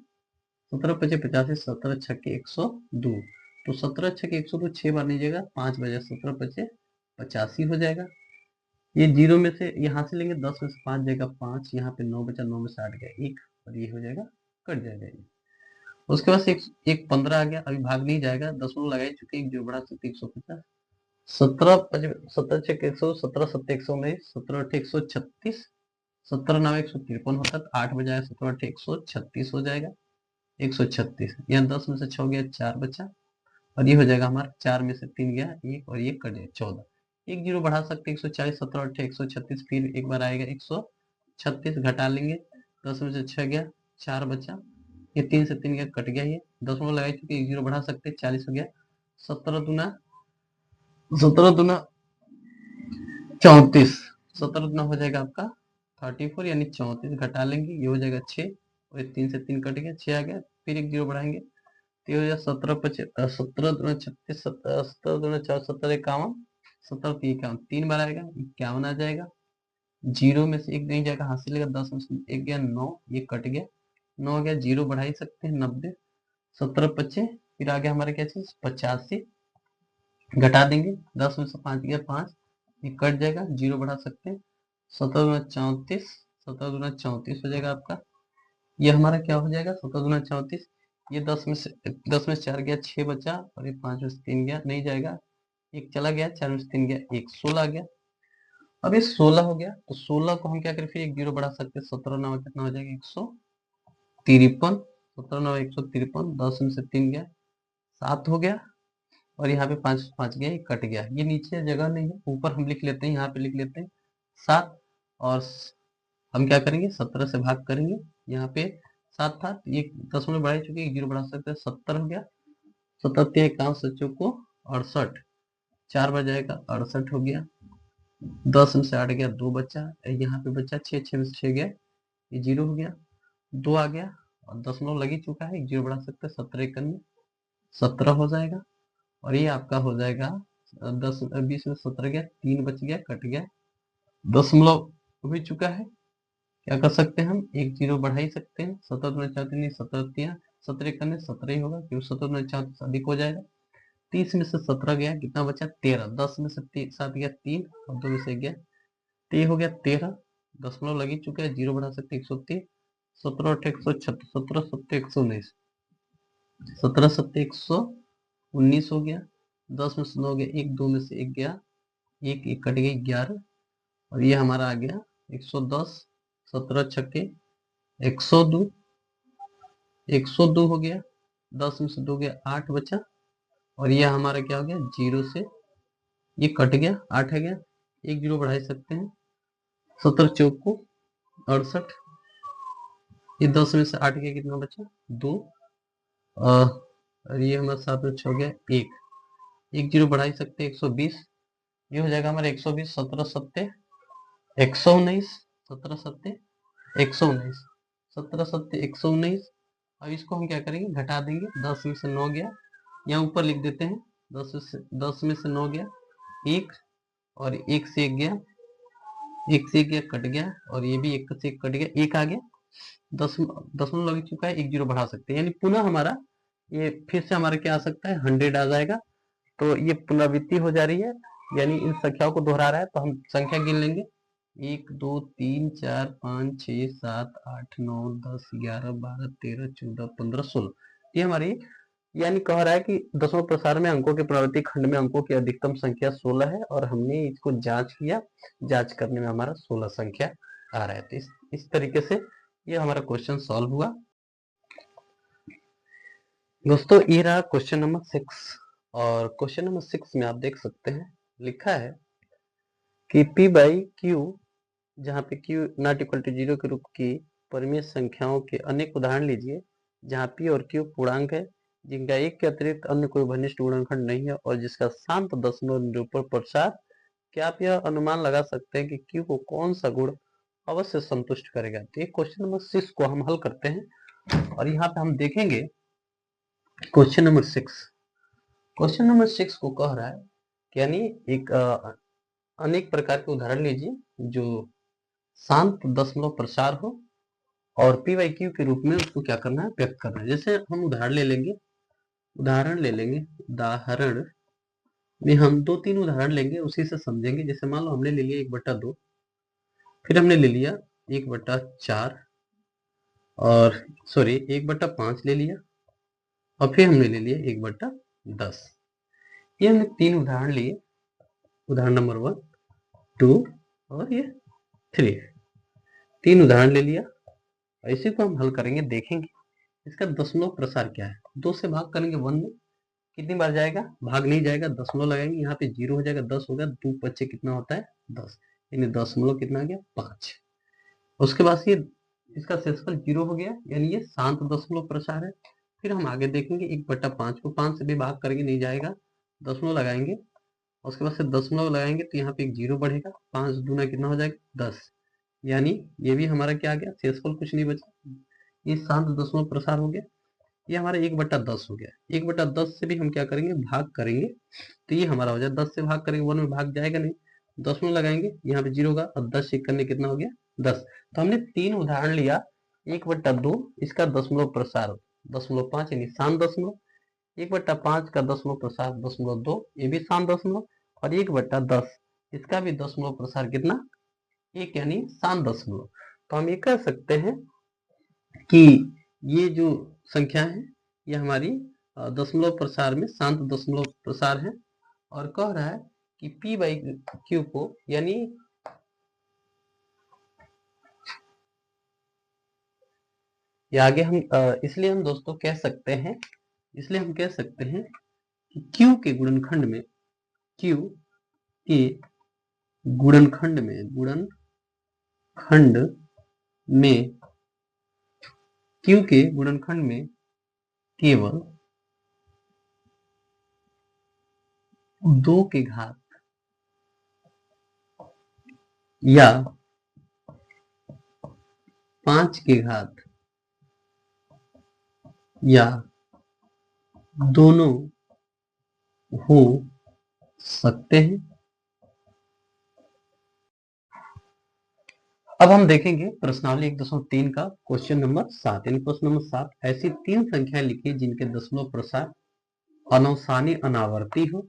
17 पचे 85, 17 छक्के 102, तो 17 छक्के 102 6 बार नहीं जाएगा, 5 बजे 17 पचे 85 हो जाएगा। ये 0 में से यहाँ से लेंगे, 10 में से 5 जाएगा 5, यहाँ पे 9 बचा, 9 में से 8 गया 1 और ये हो जाएगा, कट जाएगा ये। उसके बाद एक 15 आ गया, अभी भाग नहीं जाएगा, दशमलव लगा ही चुके, एक जो बढ़ा सकते 150, 17 छक्के 100, 17 सत्ते 119, 17 अट्ठे 136, 17 9 153 होता है, 8 बजाय 17 अट्ठे 136 हो जाएगा, 136। यहाँ 10 में से 6 गया 4 बचा और ये हो जाएगा हमारा 4 में से 3 गया 1 और ये कट जाएगा 14, एक 0 बढ़ा सकते 140, 17 अट्ठे 136, फिर एक बार आएगा 136, घटा लेंगे, 10 में से 6 गया 4 बचा, ये 3 से 3 गया, कट गया, ये दशमलव लगाई चुके, एक 0 बढ़ा सकते 40 हो गया, 17 दूना 34, 17 दूना हो जाएगा आपका 34, यानी 34, घटा लेंगे, ये हो जाएगा 6 और ये 3 से 3 कट गया, 6 आ गया, फिर एक 0 बढ़ाएंगे तो हो जाएगा 17 पचे 17 दूना 36, 17 दूना 4, 17 51, 17 51, 3 बार आएगा 51 आ जाएगा, 0 में से एक नहीं जाएगा, हाथ से लेगा, 10 में से एक गया 9, ये कट गया, 9 आ गया, 0 बढ़ा ही सकते हैं 90, 17 पचे, फिर आ गया हमारे क्या चीज 85, घटा देंगे, 10 में से 5 गया 5, ये कट जाएगा, 0 बढ़ा सकते हैं, 17 दूना 34, 17 दूना 34 हो जाएगा आपका, ये हमारा क्या हो जाएगा 17 दूना 34, ये 10 में से 4 गया 6 बचा और ये 5 में से 3 गया, नहीं जाएगा, एक चला गया, 4 में से 3 गया, एक 16 आ गया। अब ये 16 हो गया, तो 16 को हम क्या करें, फिर एक 0 बढ़ा सकते हैं, 17 9 कितना हो जाएगा 153, 17 9 153, 10 में से 3 गया 7 हो गया और यहाँ पे 5 5 गया, ये कट गया। ये नीचे जगह नहीं है, ऊपर हम लिख लेते हैं, यहाँ पे लिख लेते हैं 7 और हम क्या करेंगे 17 से भाग करेंगे। यहाँ पे 7 था, ये 10 में बढ़ा चुके, 1 0 बढ़ा सकते हैं, 70 हो गया। 70 काम सच्चों को 68, 4 बार जाएगा 68 हो गया। 10 में से 8 गया, 2 बचा, यहाँ पे बचा 6, 6 में से 6 गया, ये 0 हो गया, 2 आ गया और 10 लग ही चुका है, 1 0 बढ़ा सकते हैं, 17 1 17 हो जाएगा। और ये आपका हो जाएगा 10 20 में 17 गया, 3 बच गया, कट गया, 10 हो चुका है। क्या कर सकते हैं हम, 1 0 बढ़ा ही सकते हैं, 17 में 4 नहीं, 17 17 1 17 ही होगा, क्योंकि 17 में 4 अधिक हो जाएगा। 30 में से 17 गया, कितना बचा 13, 10 में से 7 गया 3 और 2 में से गया, तो ये हो गया 13, 10 लग ही चुका है, 0 बढ़ा सकते 130, 17 8 176, 17 7 119, 17 7 119 हो गया। 10 में से 9 गया, 1 2 में से 1 गया, 1 1 कट गई 11 और ये हमारा आ गया 110, 17 छक्के 102, 102 हो गया। 10 में से 2 गया, 8 बचा और ये हमारा क्या हो गया 0 से ये कट गया, 8 है गया, 1 0 बढ़ा सकते हैं, 17 चौक को 68, ये 10 में से 8 गया, कितना बचा 2 और ये हमारा 7 में 6 हो गया 1 1 0 बढ़ा सकते हैं, 120, ये हो जाएगा हमारा 120, 17 7 119, 17 7 119, 17 7 119। अब इसको हम क्या करेंगे घटा देंगे, 10 में से 9 गया, यहाँ ऊपर लिख देते हैं, 10 में से 9 गया 1 और 1 से 1 गया, 1 से 1 गया कट गया और ये भी 1 से 1 कट गया, 1 आ गया, 10 में लग चुका है, 1 0 बढ़ा सकते हैं, यानी पुनः हमारा ये फिर से हमारा क्या आ सकता है 100 आ जाएगा। तो ये पुनरावृत्ति हो जा रही है, यानी इन संख्याओं को दोहरा रहा है। तो हम संख्या गिन लेंगे 1 2 3 4 5 6 7 8 9 10 11 12 13 14 15 16, ये हमारी यानी कह रहा है कि दसवें प्रसार में अंकों के पुनरावृत्ति खंड में अंकों की अधिकतम संख्या 16 है और हमने इसको जांच किया, जांच करने में हमारा 16 संख्या आ रहा है। तो इस तरीके से ये हमारा क्वेश्चन सॉल्व हुआ। दोस्तों ये रहा क्वेश्चन नंबर 6 और क्वेश्चन नंबर 6 में आप देख सकते हैं लिखा है कि P बाई Q, जहाँ पे Q नॉट इक्वल टू 0 के रूप की परिमेय संख्याओं के अनेक उदाहरण लीजिए जहाँ P और Q पूर्णांक है, जिनका एक के अतिरिक्त अन्य कोई घनिष्ठ गुणनखंड नहीं है और जिसका शांत दशमलव निरूपण प्रसार। क्या आप यह अनुमान लगा सकते हैं कि Q को कौन सा गुण अवश्य संतुष्ट करेगा। तो ये क्वेश्चन नंबर 6 को हम हल करते हैं और यहाँ पे हम देखेंगे क्वेश्चन नंबर 6। क्वेश्चन नंबर 6 को कह रहा है कि यानी एक अनेक प्रकार के उदाहरण लीजिए जो शांत दशमलव प्रसार हो और पी वाई क्यू के रूप में उसको क्या करना है व्यक्त करना है। जैसे हम उदाहरण ले लेंगे उदाहरण में हम 2-3 उदाहरण लेंगे, उसी से समझेंगे। जैसे मान लो हमने ले लिया 1/2, फिर हमने ले लिया 1/4 और 1/5 ले लिया और फिर हमने ले लिया 1/10। ये हमने 3 उदाहरण लिए, उदाहरण नंबर 1 2 और ये 3, 3 उदाहरण ले लिया। इसी को हम हल करेंगे, देखेंगे इसका दशमलव प्रसार क्या है। 2 से भाग करेंगे 1 में, कितनी बार जाएगा, भाग नहीं जाएगा, दशमलव लगाएंगे, यहाँ पे 0 हो जाएगा, 10 होगा, 2 बच्चे कितना होता है 10, यानी दशमलव कितना आ गया 5। उसके बाद ये इसका शेषफल 0 हो गया, यानी ये शांत दशमलव प्रसार है। फिर हम आगे देखेंगे 1/5 को 5 से भी भाग करेंगे, नहीं जाएगा, दशमलव लगाएंगे, उसके बाद से दशमलव लगाएंगे तो यहाँ पे एक 0 बढ़ेगा, 5 दूना कितना हो जाएगा 10, यानी ये भी हमारा क्या आ गया, शेषफल कुछ नहीं बचा, ये शांत दशमलव प्रसार हो गया। ये हमारा 1/10 हो गया। 1/10 से भी हम क्या करेंगे भाग करेंगे, तो ये हमारा हो जाए 10 से भाग करेंगे, 1 में भाग जाएगा नहीं, दशमलव लगाएंगे, यहाँ पे 0 होगा और 10 चेक करने कितना हो गया 10। तो हमने 3 उदाहरण लिया, 1/2 इसका दशमलव प्रसार 0.5 यानी शांत दशमलव, 1/5 का दशमलव प्रसार 0.2 ये भी शांत दशमलव, और 1/10 इसका भी दशमलव प्रसार कितना 1 यानी शांत दशमलव। तो हम ये कह सकते हैं कि ये जो संख्या है ये हमारी दशमलव प्रसार में शांत दशमलव प्रसार है और कह रहा है कि P बाई क्यू को यानी ये आगे हम इसलिए हम दोस्तों कह सकते हैं, इसलिए हम कह सकते हैं कि Q के गुणनखंड में Q के गुणनखंड में Q के गुणनखंड में केवल 2 के घात या 5 के घात या दोनों हो सकते हैं। अब हम देखेंगे प्रश्नावली 1.3 का क्वेश्चन नंबर 7। यानी प्रश्न नंबर 7, ऐसी 3 संख्या लिखिए जिनके दशमलव प्रसार अनवसानी अनावर्ती हो।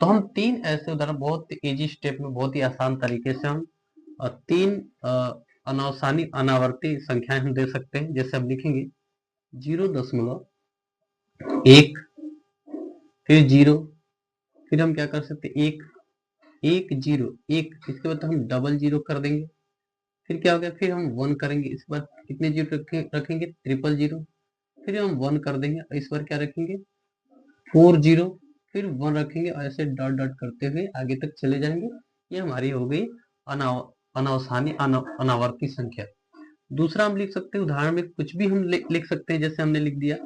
तो हम 3 ऐसे उदाहरण बहुत इजी स्टेप में, बहुत ही आसान तरीके से हम 3 अनवसानी अनावर्ती संख्याएं हम दे सकते हैं। जैसे हम लिखेंगे 0.1, फिर 0, फिर हम क्या कर सकते हैं 1, 1, 0, 1, इसके बाद हम डबल 0 कर देंगे। फिर क्या हो गया, फिर हम 1 करेंगे, इस बार कितने 0 रखेंगे, ट्रिपल 0, फिर हम 1 कर देंगे, इस बार क्या रखेंगे 4 0, फिर 1 रखेंगे और ऐसे डॉट डॉट करते हुए आगे तक चले जाएंगे। ये हमारी हो गई अनवसानी अनावर्ती संख्या। दूसरा हम लिख सकते हैं, उदाहरण में कुछ भी हम लिख सकते हैं। जैसे हमने लिख दिया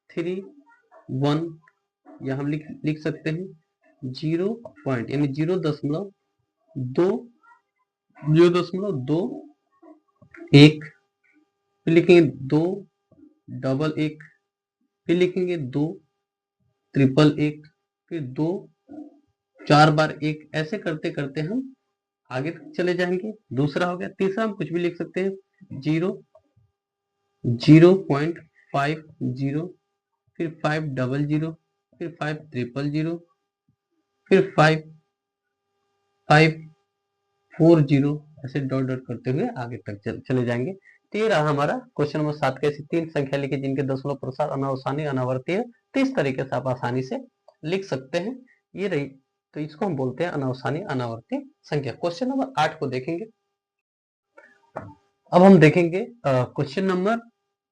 3 1, या हम लिख सकते हैं 0 पॉइंट यानी 0.2, 0.21, फिर लिखेंगे 2 डबल 1, फिर लिखेंगे 2 ट्रिपल 1, फिर 2 4 बार 1, ऐसे करते करते हम आगे तक चले जाएंगे। दूसरा हो गया। तीसरा हम कुछ भी लिख सकते हैं 0 0.50, फिर 5 डबल 0, फिर 5 ट्रिपल 0, फिर 5 5 4 0, ऐसे डॉट डॉट करते हुए आगे तक चले जाएंगे। तो ये रहा हमारा क्वेश्चन नंबर 7 के। ऐसी 3 संख्या लिखी जिनके दशमलव प्रसार अनवसानी अनावर्ती है। तो इस तरीके से आप आसानी से लिख सकते हैं। ये रही, तो इसको हम बोलते हैं अनवसानी अनावर्ती संख्या। क्वेश्चन नंबर 8 को देखेंगे। अब हम देखेंगे क्वेश्चन नंबर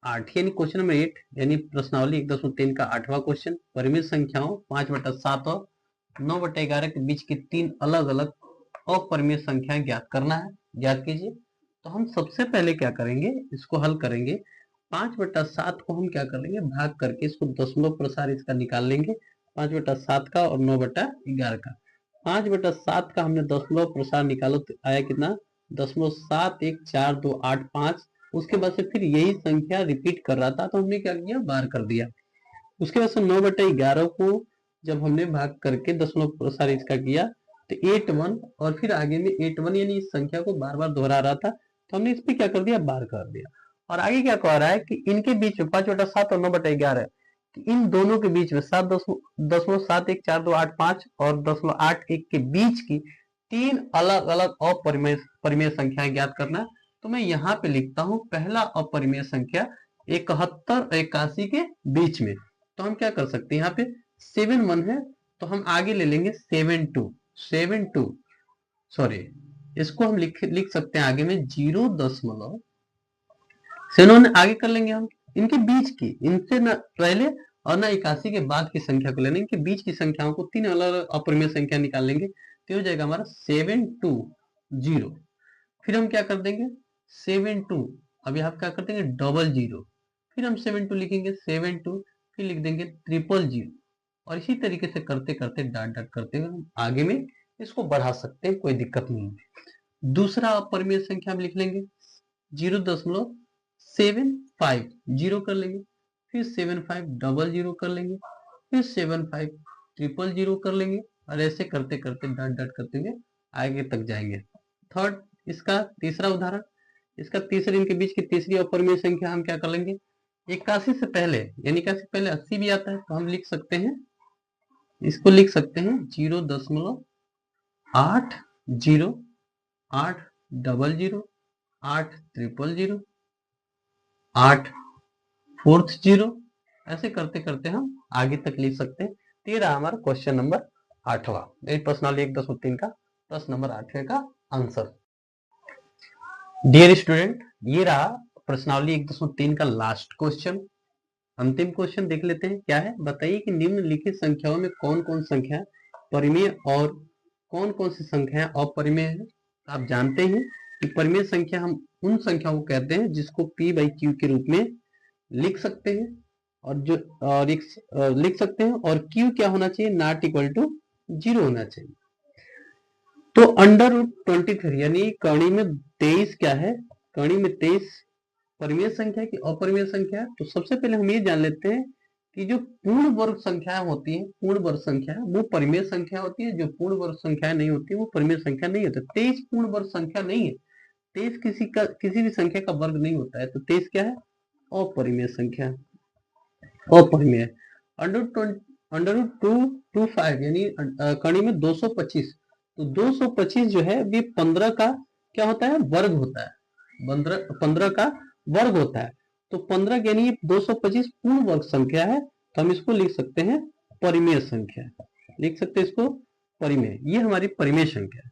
8 यानी क्वेश्चन नंबर 8 यानी प्रश्नावली 1.3 का 8वां क्वेश्चन। परिमित संख्याओं 5/7 और 9/11 के बीच की 3 अलग अलग अपरिमेय संख्याएं ज्ञात करना है। ज्ञात कीजिए। तो हम सबसे पहले क्या करेंगे, इसको हल करेंगे। 5/7 को हम क्या करेंगे, भाग करके इसको दशमलव प्रसार इसका निकाल लेंगे, 5/7 का और 9/11 का। 5/7 का हमने दशमलव प्रसार निकालो तो आया कितना, 0.714285। उसके बाद से फिर यही संख्या रिपीट कर रहा था तो हमने क्या किया, बार कर दिया। उसके बाद से 9/11 को जब हमने भाग करके दशमलव प्रसार इसका किया तो 81, और फिर आगे में 81 यानी इस संख्या को बार बार दोहरा रहा था तो हमने इस पे क्या कर दिया, बार कर दिया। और आगे क्या कह रहा है कि इनके बीच में 5/7 और 9/11, इन दोनों के बीच में 7.714285 और 0.81 के बीच की 3 अलग अलग अपरिमेय संख्याएं ज्ञात करना है। तो मैं यहाँ पे लिखता हूँ पहला अपरिमेय संख्या 71 और 81 के बीच में। तो हम क्या कर सकते हैं, यहाँ पे 7 1 है तो हम आगे ले लेंगे 7 2, सॉरी इसको हम लिख सकते हैं आगे में 0.7 आगे कर लेंगे हम इनके बीच की, इनसे न पहले और ना 81 के बाद की संख्या को लेने, इनके बीच की संख्याओं को 3 अलग अलग अपरिमेय संख्या निकाल लेंगे। तो हो जाएगा हमारा 720। फिर हम क्या कर देंगे 72, अब यहाँ क्या कर देंगे 00, फिर हम 72 लिखेंगे 72, फिर लिख देंगे 000, और इसी तरीके से करते करते डॉट डॉट करते हुए हम आगे में इसको बढ़ा सकते हैं, कोई दिक्कत नहीं है। दूसरा अपरिमेय संख्या हम लिख लेंगे 0.750 कर लेंगे, फिर 7500 कर लेंगे, फिर 7500 कर लेंगे, और ऐसे करते करते डॉट डॉट करते हुए आगे तक जाएंगे। थर्ड, इसका तीसरा उदाहरण, इसका तीसरे इनके बीच की तीसरी अपरिमेय संख्या हम क्या कर लेंगे, 81 से पहले यानी 81 से पहले 80 भी आता है तो हम लिख सकते हैं, इसको लिख सकते हैं 0.80 8 00 8 000 8 40, ऐसे करते करते हम आगे तक लिख सकते हैं। तो रहा हमारा क्वेश्चन नंबर 8वां, प्रश्नावली 1.3 का प्रश्न नंबर 8वें का आंसर। डियर स्टूडेंट, ये रहा प्रश्नावली 1.3 का लास्ट क्वेश्चन। अंतिम क्वेश्चन देख लेते हैं, क्या है, बताइए कि निम्नलिखित संख्याओं में कौन कौन संख्या परिमेय और कौन कौन सी संख्याएं अपरिमेय है। आप जानते हैं कि परिमेय संख्या हम उन संख्याओं को कहते हैं जिसको p बाई क्यू के रूप में लिख सकते हैं, और जो लिख सकते हैं, और q क्या होना चाहिए, नॉट इक्वल टू 0 होना चाहिए। तो अंडर रूट 23 यानी कड़ी में 23 क्या है, कड़ी में 23 परिमेय संख्या की अपरिमेय संख्या। तो सबसे पहले हम ये जान लेते हैं कि जो पूर्ण वर्ग संख्याएं होती हैं, पूर्ण वर्ग संख्या वो परिमेय संख्या होती है, जो पूर्ण वर्ग संख्याएं नहीं होती वो परिमेय संख्या नहीं होती। 23 पूर्ण वर्ग संख्या नहीं है, 23 किसी भी संख्या का वर्ग नहीं होता है, तो 23 क्या है, अपरिमेय संख्या, अपरिमेय। अंडर रूट 225 यानी कड़ी में 225, तो 225 जो है ये 15 का क्या होता है, वर्ग होता है, 15 का वर्ग होता है। तो 15 यानी 225 पूर्ण वर्ग संख्या है, तो हम इसको लिख सकते हैं परिमेय संख्या, लिख सकते हैं इसको परिमेय, ये हमारी परिमेय संख्या है।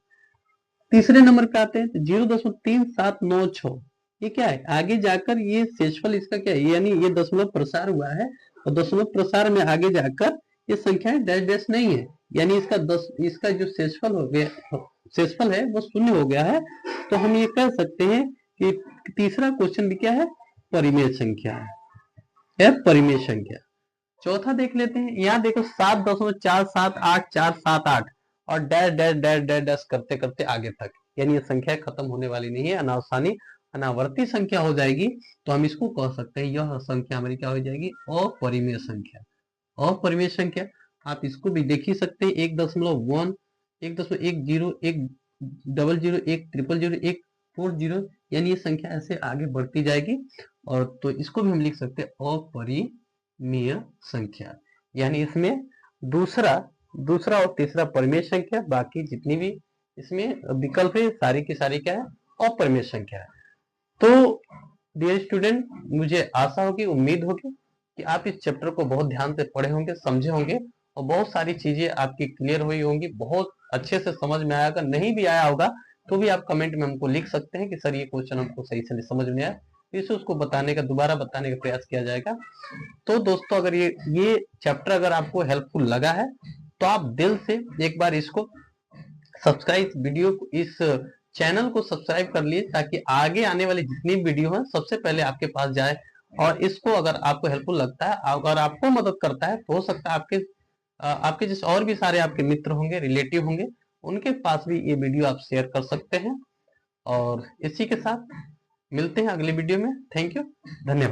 तीसरे नंबर पे आते हैं, तो 0.3796 ये क्या है, आगे जाकर ये शेषफल इसका क्या है, यानी ये दशमलव प्रसार हुआ है, और दशमलव प्रसार में आगे जाकर ये संख्या डैश डैश नहीं है, यानी इसका जो शेषफल हो गया, शेषफल है वो शून्य हो गया है। तो हम ये कह सकते हैं कि तीसरा क्वेश्चन भी क्या है, परिमेय संख्या है, परिमेय संख्या। चौथा देख लेते हैं, यहाँ देखो 7.478478 और dash dash dash dash dash करते करते आगे तक, यानी ये संख्या खत्म होने वाली नहीं है, अनावर्ती संख्या हो जाएगी। तो हम इसको कह सकते हैं यह संख्या हमारी क्या हो जाएगी, अपरिमेय संख्या, अपरिमेय संख्या। आप इसको भी देख ही सकते हैं, 1.1, 1.10, 100, 100, 100, यानी ये संख्या ऐसे आगे बढ़ती जाएगी, और तो इसको भी हम लिख सकते हैं अपरिमेय संख्या, यानी इसमें दूसरा और तीसरा परिमेय संख्या, बाकी जितनी भी इसमें विकल्प है सारी की सारी क्या है, अपरिमेय संख्या है। तो डियर स्टूडेंट, मुझे आशा होगी, उम्मीद होगी कि आप इस चैप्टर को बहुत ध्यान से पढ़े होंगे, समझे होंगे, और बहुत सारी चीजें आपकी क्लियर हुई होंगी, बहुत अच्छे से समझ में आया। अगर नहीं भी आया होगा तो भी आप कमेंट में हमको लिख सकते हैं कि सर ये क्वेश्चन हमको सही से समझ में आया, इसे उसको दोबारा बताने का प्रयास किया जाएगा। तो दोस्तों, अगर ये चैप्टर अगर आपको हेल्पफुल लगा है तो आप दिल से एक बार इसको सब्सक्राइब, वीडियो को, इस चैनल को सब्सक्राइब कर लिए, ताकि आगे आने वाली जितनी वीडियो है सबसे पहले आपके पास जाए। और इसको अगर आपको हेल्पफुल लगता है, अगर आपको मदद करता है, तो हो सकता है आपके जैसे और भी सारे आपके मित्र होंगे, रिलेटिव होंगे, उनके पास भी ये वीडियो आप शेयर कर सकते हैं। और इसी के साथ मिलते हैं अगले वीडियो में। थैंक यू, धन्यवाद।